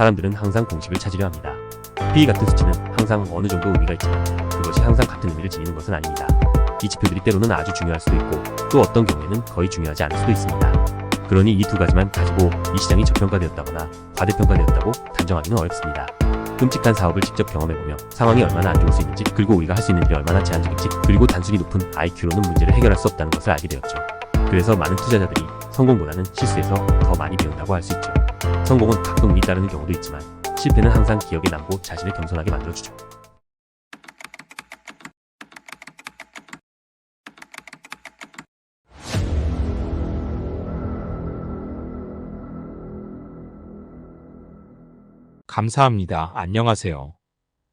사람들은 항상 공식을 찾으려 합니다. P 같은 수치는 항상 어느 정도 의미가 있지만 그것이 항상 같은 의미를 지니는 것은 아닙니다. 이 지표들이 때로는 아주 중요할 수도 있고 또 어떤 경우에는 거의 중요하지 않을 수도 있습니다. 그러니 이 두 가지만 가지고 이 시장이 저평가되었다거나 과대평가되었다고 단정하기는 어렵습니다. 끔찍한 사업을 직접 경험해보며 상황이 얼마나 안 좋을 수 있는지, 그리고 우리가 할 수 있는 일이 얼마나 제한적인지, 그리고 단순히 높은 IQ로는 문제를 해결할 수 없다는 것을 알게 되었죠. 그래서 많은 투자자들이 성공보다는 실수에서 더 많이 배운다고 할 수 있죠. 성공은 가끔 운이 따르는 경우도 있지만 실패는 항상 기억에 남고 자신을 겸손하게 만들어주죠. 감사합니다. 안녕하세요.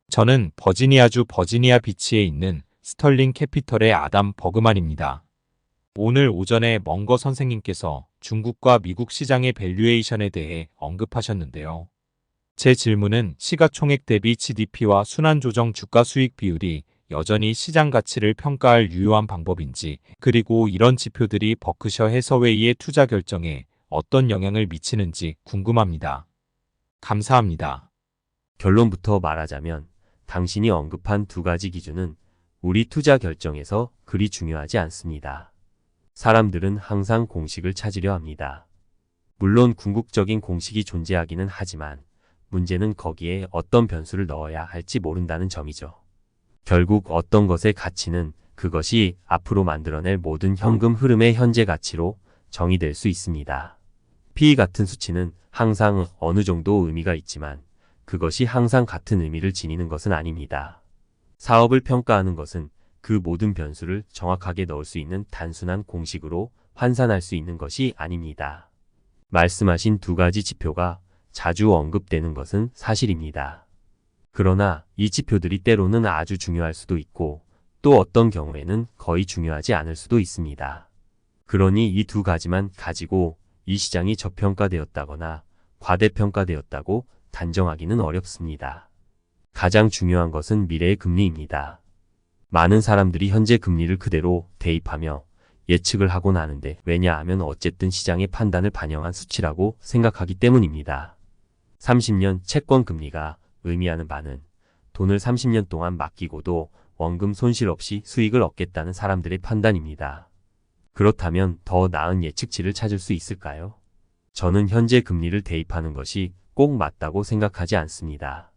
저는 버지니아주 버지니아 비치에 있는 스털링 캐피털의 아담 버그만입니다. 오늘 오전에 멍거 선생님께서 중국과 미국 시장의 밸류에이션에 대해 언급하셨는데요. 제 질문은 시가총액 대비 GDP와 순환조정 주가 수익 비율이 여전히 시장 가치를 평가할 유효한 방법인지, 그리고 이런 지표들이 버크셔 해서웨이의 투자 결정에 어떤 영향을 미치는지 궁금합니다. 감사합니다. 결론부터 말하자면 당신이 언급한 두 가지 기준은 우리 투자 결정에서 그리 중요하지 않습니다. 사람들은 항상 공식을 찾으려 합니다. 물론 궁극적인 공식이 존재하기는 하지만 문제는 거기에 어떤 변수를 넣어야 할지 모른다는 점이죠. 결국 어떤 것의 가치는 그것이 앞으로 만들어낼 모든 현금 흐름의 현재 가치로 정의될 수 있습니다. P 같은 수치는 항상 어느 정도 의미가 있지만 그것이 항상 같은 의미를 지니는 것은 아닙니다. 사업을 평가하는 것은 그 모든 변수를 정확하게 넣을 수 있는 단순한 공식으로 환산할 수 있는 것이 아닙니다. 말씀하신 두 가지 지표가 자주 언급되는 것은 사실입니다. 그러나 이 지표들이 때로는 아주 중요할 수도 있고 또 어떤 경우에는 거의 중요하지 않을 수도 있습니다. 그러니 이 두 가지만 가지고 이 시장이 저평가되었다거나 과대평가되었다고 단정하기는 어렵습니다. 가장 중요한 것은 미래의 금리입니다. 많은 사람들이 현재 금리를 그대로 대입하며 예측을 하곤 하는데, 왜냐하면 어쨌든 시장의 판단을 반영한 수치라고 생각하기 때문입니다. 30년 채권 금리가 의미하는 바는 돈을 30년 동안 맡기고도 원금 손실 없이 수익을 얻겠다는 사람들의 판단입니다. 그렇다면 더 나은 예측치를 찾을 수 있을까요? 저는 현재 금리를 대입하는 것이 꼭 맞다고 생각하지 않습니다.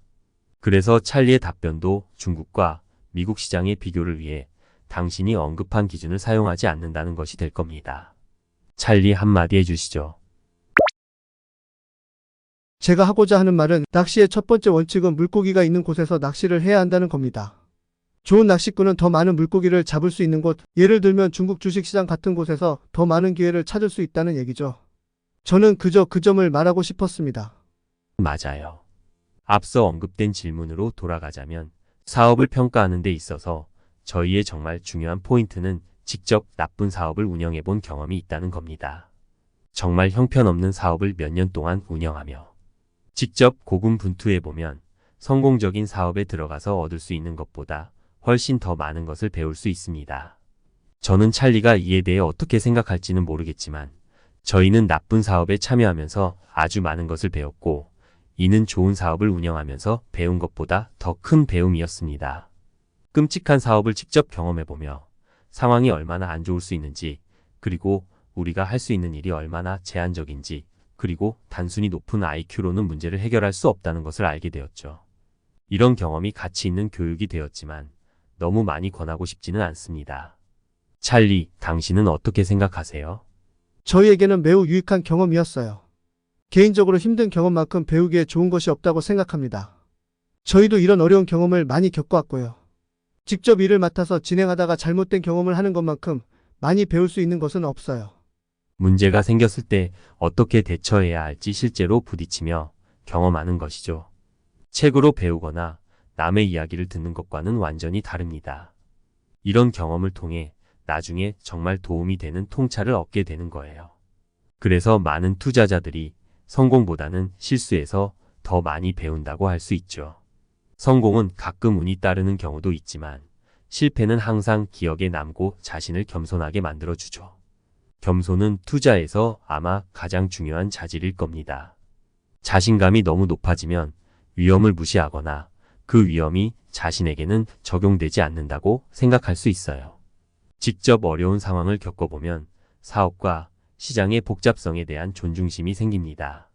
그래서 찰리의 답변도 중국과 미국 시장의 비교를 위해 당신이 언급한 기준을 사용하지 않는다는 것이 될 겁니다. 찰리 한마디 해주시죠. 제가 하고자 하는 말은 낚시의 첫 번째 원칙은 물고기가 있는 곳에서 낚시를 해야 한다는 겁니다. 좋은 낚시꾼은 더 많은 물고기를 잡을 수 있는 곳, 예를 들면 중국 주식시장 같은 곳에서 더 많은 기회를 찾을 수 있다는 얘기죠. 저는 그저 그 점을 말하고 싶었습니다. 맞아요. 앞서 언급된 질문으로 돌아가자면 사업을 평가하는 데 있어서 저희의 정말 중요한 포인트는 직접 나쁜 사업을 운영해 본 경험이 있다는 겁니다. 정말 형편없는 사업을 몇 년 동안 운영하며 직접 고군분투해 보면 성공적인 사업에 들어가서 얻을 수 있는 것보다 훨씬 더 많은 것을 배울 수 있습니다. 저는 찰리가 이에 대해 어떻게 생각할지는 모르겠지만 저희는 나쁜 사업에 참여하면서 아주 많은 것을 배웠고, 이는 좋은 사업을 운영하면서 배운 것보다 더 큰 배움이었습니다. 끔찍한 사업을 직접 경험해보며 상황이 얼마나 안 좋을 수 있는지, 그리고 우리가 할 수 있는 일이 얼마나 제한적인지, 그리고 단순히 높은 IQ로는 문제를 해결할 수 없다는 것을 알게 되었죠. 이런 경험이 가치 있는 교육이 되었지만 너무 많이 권하고 싶지는 않습니다. 찰리, 당신은 어떻게 생각하세요? 저희에게는 매우 유익한 경험이었어요. 개인적으로 힘든 경험만큼 배우기에 좋은 것이 없다고 생각합니다. 저희도 이런 어려운 경험을 많이 겪어왔고요. 직접 일을 맡아서 진행하다가 잘못된 경험을 하는 것만큼 많이 배울 수 있는 것은 없어요. 문제가 생겼을 때 어떻게 대처해야 할지 실제로 부딪히며 경험하는 것이죠. 책으로 배우거나 남의 이야기를 듣는 것과는 완전히 다릅니다. 이런 경험을 통해 나중에 정말 도움이 되는 통찰을 얻게 되는 거예요. 그래서 많은 투자자들이 성공보다는 실수에서 더 많이 배운다고 할 수 있죠. 성공은 가끔 운이 따르는 경우도 있지만 실패는 항상 기억에 남고 자신을 겸손하게 만들어주죠. 겸손은 투자에서 아마 가장 중요한 자질일 겁니다. 자신감이 너무 높아지면 위험을 무시하거나 그 위험이 자신에게는 적용되지 않는다고 생각할 수 있어요. 직접 어려운 상황을 겪어보면 사업과 시장의 복잡성에 대한 존중심이 생깁니다.